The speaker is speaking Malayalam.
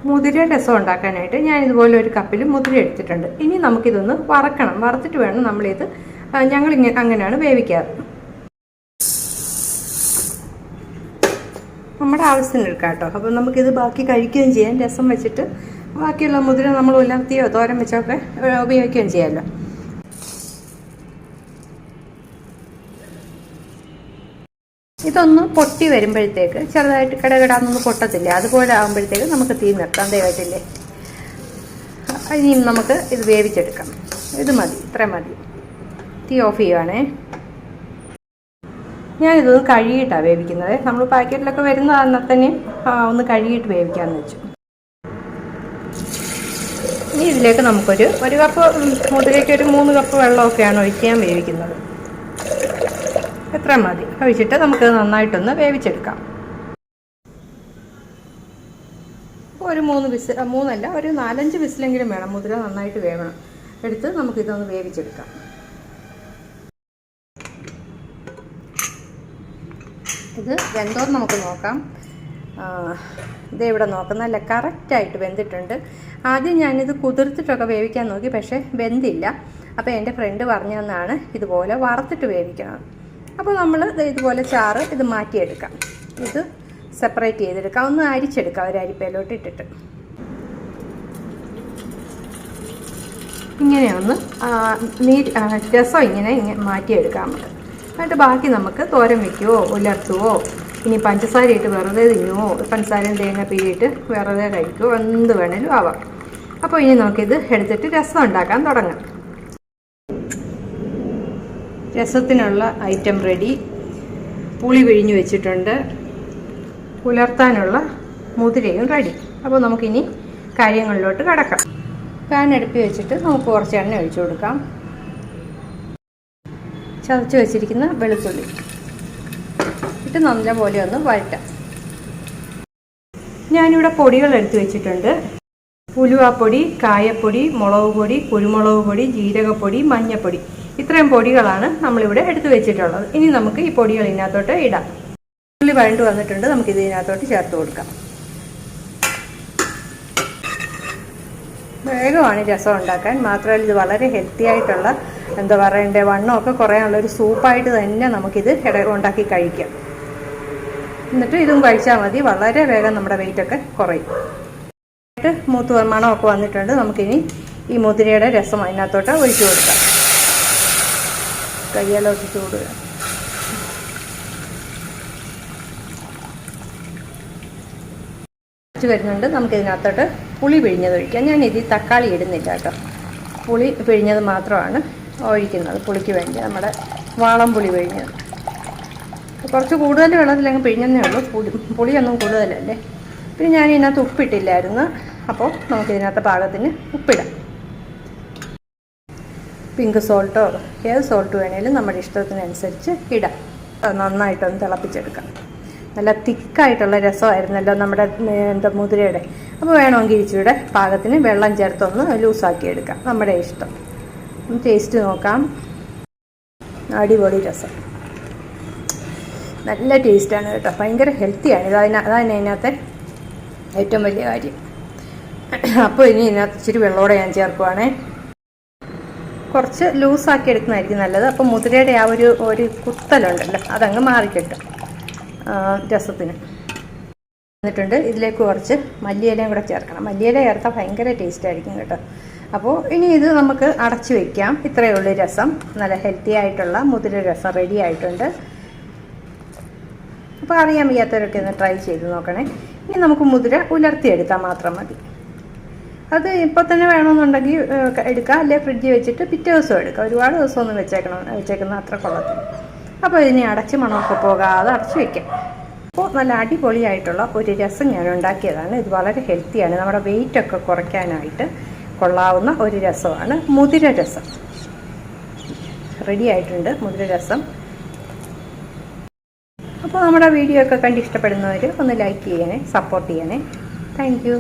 മുതിര രസം ഉണ്ടാക്കാനായിട്ട് ഞാൻ ഇതുപോലെ ഒരു കപ്പിൽ മുതിര എടുത്തിട്ടുണ്ട്. ഇനി നമുക്കിതൊന്ന് വറക്കണം. വറുത്തിട്ട് വേണം നമ്മളിത്, അങ്ങനെയാണ് വേവിക്കാറ്. നമ്മുടെ ആവശ്യത്തിന് എടുക്കാം കേട്ടോ. അപ്പോൾ നമുക്കിത് ബാക്കി കഴിക്കുകയും ചെയ്യാം. രസം വെച്ചിട്ട് ബാക്കിയുള്ള മുതിര നമ്മൾ ഉലർത്തിയോ തോരൻ വെച്ചോ ഒക്കെ ഉപയോഗിക്കുകയും ചെയ്യാമല്ലോ. ഇതൊന്ന് പൊട്ടി വരുമ്പോഴത്തേക്ക് ചെറുതായിട്ട് കിടകിടാന്നൊന്ന് പൊട്ടത്തില്ലേ, അതുപോലെ ആകുമ്പോഴത്തേക്ക് നമുക്ക് തീ നിർത്താം. ദയവായിട്ടില്ലേ, ഇനിയും നമുക്ക് ഇത് വേവിച്ചെടുക്കാം. ഇത് മതി, ഇത്ര മതി. തീ ഓഫ് ചെയ്യുവാണേ. ഞാനിതൊന്ന് കഴുകിയിട്ടാണ് വേവിക്കുന്നത്. നമ്മൾ പാക്കറ്റിലൊക്കെ വരുന്ന തന്നെ ഒന്ന് കഴുകിയിട്ട് വേവിക്കാമെന്ന് വെച്ചു. ഇനി ഇതിലേക്ക് ഒരു കപ്പ് മുതിരയ്ക്ക് ഒരു 3 കപ്പ് വെള്ളമൊക്കെയാണ് ഒഴിച്ച് ഞാൻ വേവിക്കുന്നത്. എത്ര മതി ഒഴിച്ചിട്ട് നമുക്കത് നന്നായിട്ടൊന്ന് വേവിച്ചെടുക്കാം. ഒരു 4-5 വിസിലെങ്കിലും വേണം. മുതിര നന്നായിട്ട് വേവണം. എടുത്ത് നമുക്കിതൊന്ന് വേവിച്ചെടുക്കാം. ഇത് വെന്തോന്ന് നമുക്ക് നോക്കാം. ഇതെവിടെ നോക്കാം, നല്ല കറക്റ്റായിട്ട് വെന്തിട്ടുണ്ട്. ആദ്യം ഞാനിത് കുതിർത്തിട്ടൊക്കെ വേവിക്കാൻ നോക്കി, പക്ഷേ വെന്തില്ല. അപ്പോൾ എൻ്റെ ഫ്രണ്ട് പറഞ്ഞു തന്നാണ് ഇതുപോലെ വറുത്തിട്ട് വേവിക്കണം. അപ്പോൾ നമ്മൾ ഇതുപോലെ ചാറ് ഇത് മാറ്റിയെടുക്കാം. ഇത് സെപ്പറേറ്റ് ചെയ്തെടുക്കാം. ഒന്ന് അരിച്ചെടുക്കാം ഒരു അരിപ്പയിലോട്ട് ഇട്ടിട്ട്. ഇങ്ങനെയൊന്ന് രസം ഇങ്ങനെ മാറ്റിയെടുക്കാം നമുക്ക്. എന്നിട്ട് ബാക്കി നമുക്ക് തോരൻ വയ്ക്കുവോ ഉലർത്തുവോ ഇനി പഞ്ചസാര ഇട്ട് വെറുതെ തിന്നുവോ പഞ്ചസാരയും തേങ്ങ പിരിയിട്ട് വെറുതെ കഴിക്കുവോ എന്ത് വേണേലും ആവാം. അപ്പോൾ ഇനി നമുക്കിത് എടുത്തിട്ട് രസം ഉണ്ടാക്കാൻ തുടങ്ങാം. രസത്തിനുള്ള ഐറ്റം റെഡി. പുളി പിഴിഞ്ഞ് വെച്ചിട്ടുണ്ട്. ഉലർത്താനുള്ള മുതിരയും റെഡി. അപ്പോൾ നമുക്കിനി കാര്യങ്ങളിലോട്ട് കടക്കാം. പാൻ അടുപ്പി വെച്ചിട്ട് നമുക്ക് കുറച്ച് എണ്ണ ഒഴിച്ചു കൊടുക്കാം. ചതച്ച് വെച്ചിരിക്കുന്ന വെളുത്തുള്ളി ഇട്ട് നല്ലപോലെ ഒന്ന് വഴറ്റാം. ഞാനിവിടെ പൊടികൾ എടുത്ത് വെച്ചിട്ടുണ്ട്. ഉലുവാപ്പൊടി, കായപ്പൊടി, മുളക് പൊടി, കുരുമുളക് പൊടി, ജീരകപ്പൊടി, മഞ്ഞൾപ്പൊടി. ഇത്രയും പൊടികളാണ് നമ്മളിവിടെ എടുത്ത് വെച്ചിട്ടുള്ളത്. ഇനി നമുക്ക് ഈ പൊടികൾ ഇതിനകത്തോട്ട് ഇടാം. ഉള്ളി വഴണ്ട് വന്നിട്ടുണ്ട്. നമുക്കിത് ഇതിനകത്തോട്ട് ചേർത്ത് കൊടുക്കാം. വേഗമാണ് രസം ഉണ്ടാക്കാൻ. മാത്രമല്ല ഇത് വളരെ ഹെൽത്തി ആയിട്ടുള്ള, എന്താ പറയണ്ടേ, വണ്ണമൊക്കെ കുറയാനുള്ളൊരു സൂപ്പായിട്ട് തന്നെ നമുക്കിത് ഉണ്ടാക്കി കഴിക്കാം. എന്നിട്ട് ഇതും കഴിച്ചാൽ മതി. വളരെ വേഗം നമ്മുടെ വെയിറ്റൊക്കെ കുറയും. മൂത്ത് മണമൊക്കെ വന്നിട്ടുണ്ട്. നമുക്കിനി ഈ മുതിരയുടെ രസം അതിനകത്തോട്ട് ഒഴിച്ചു കൊടുക്കാം. കയ്യെല്ലാം ഒഴിച്ചു കൊടുക്കുക. വരുന്നുണ്ട്. നമുക്കിതിനകത്തോട്ട് പുളി പിഴിഞ്ഞത് ഒഴിക്കാം. ഞാൻ ഇതിൽ തക്കാളി ഇടുന്നില്ല കേട്ടോ. പുളി പിഴിഞ്ഞത് മാത്രമാണ് ഒഴിക്കുന്നത്. പുളിക്ക് വേണ്ടി നമ്മുടെ വാളം പുളി പിഴിഞ്ഞത്. കുറച്ച് കൂടുതൽ വെള്ളത്തിലങ്ങ് പിഴിഞ്ഞതേ ഉള്ളൂ. പുളിയൊന്നും കൂടുതലല്ലേ. പിന്നെ ഞാൻ ഇതിനകത്ത് ഉപ്പിട്ടില്ലായിരുന്നു. അപ്പോൾ നമുക്കിതിനകത്ത് പാകത്തിന് ഉപ്പിടാം. പിങ്ക് സോൾട്ടോ ഏത് സോൾട്ട് വേണേലും നമ്മുടെ ഇഷ്ടത്തിനനുസരിച്ച് ഇടാം. നന്നായിട്ടൊന്ന് തിളപ്പിച്ചെടുക്കാം. നല്ല തിക്കായിട്ടുള്ള രസമായിരുന്നല്ലോ നമ്മുടെ മുതിരയുടെ. അപ്പോൾ വേണമെങ്കിൽ ഇച്ചിരി പാകത്തിന് വെള്ളം ചേർത്തൊന്ന് ലൂസാക്കി എടുക്കാം. നമ്മുടെ ഇഷ്ടം. ടേസ്റ്റ് നോക്കാം. അടിപൊളി രസം. നല്ല ടേസ്റ്റാണ് കേട്ടോ. ഭയങ്കര ഹെൽത്തിയാണ്. അതാണ് ഇതിനകത്തെ ഏറ്റവും വലിയ കാര്യം. അപ്പോൾ ഇനി ഇതിനകത്ത് ഇച്ചിരി വെള്ളത്തോടെ ഞാൻ ചേർക്കുവാണേ. കുറച്ച് ലൂസാക്കി എടുക്കുന്നതായിരിക്കും നല്ലത്. അപ്പോൾ മുതിരയുടെ ആ ഒരു കുത്തലുണ്ടല്ലോ അതങ്ങ് മാറിക്കിട്ടും രസത്തിന്. എന്നിട്ടുണ്ട് ഇതിലേക്ക് കുറച്ച് മല്ലിയിലയും കൂടെ ചേർക്കണം. മല്ലിയില ചേർത്താൽ ഭയങ്കര ടേസ്റ്റ് ആയിരിക്കും കേട്ടോ. അപ്പോൾ ഇനി ഇത് നമുക്ക് അടച്ചു വയ്ക്കാം. ഇത്രയേ ഉള്ളൂ രസം. നല്ല ഹെൽത്തി ആയിട്ടുള്ള മുതിര രസം റെഡി ആയിട്ടുണ്ട്. അപ്പോൾ അറിയാൻ വയ്യാത്തവരൊക്കെ ഒന്ന് ട്രൈ ചെയ്ത് നോക്കണേ. ഇനി നമുക്ക് മുതിര ഉലർത്തിയെടുത്താൽ മാത്രം മതി. അത് ഇപ്പോൾ തന്നെ വേണമെന്നുണ്ടെങ്കിൽ എടുക്കാം. അല്ലെങ്കിൽ ഫ്രിഡ്ജിൽ വെച്ചിട്ട് പിറ്റേ ദിവസം എടുക്കാം. ഒരുപാട് ദിവസമൊന്നും വെച്ചേക്കുന്ന അത്ര കൊള്ളത്തില്ല. അപ്പോൾ ഇതിനെ അടച്ച് മണമൊക്കെ പോകാതെ അടച്ചു വയ്ക്കാം. അപ്പോൾ നല്ല അടിപൊളിയായിട്ടുള്ള ഒരു രസം ഞാൻ ഉണ്ടാക്കിയതാണ്. ഇത് വളരെ ഹെൽത്തിയാണ്. നമ്മുടെ വെയിറ്റൊക്കെ കുറയ്ക്കാനായിട്ട് കൊള്ളാവുന്ന ഒരു രസമാണ് മുതിര രസം. റെഡി ആയിട്ടുണ്ട് മുതിര രസം. അപ്പോൾ നമ്മുടെ വീഡിയോ ഒക്കെ കണ്ട് ഇഷ്ടപ്പെടുന്നവർ ഒന്ന് ലൈക്ക് ചെയ്യണേ, സപ്പോർട്ട് ചെയ്യണേ. Thank you.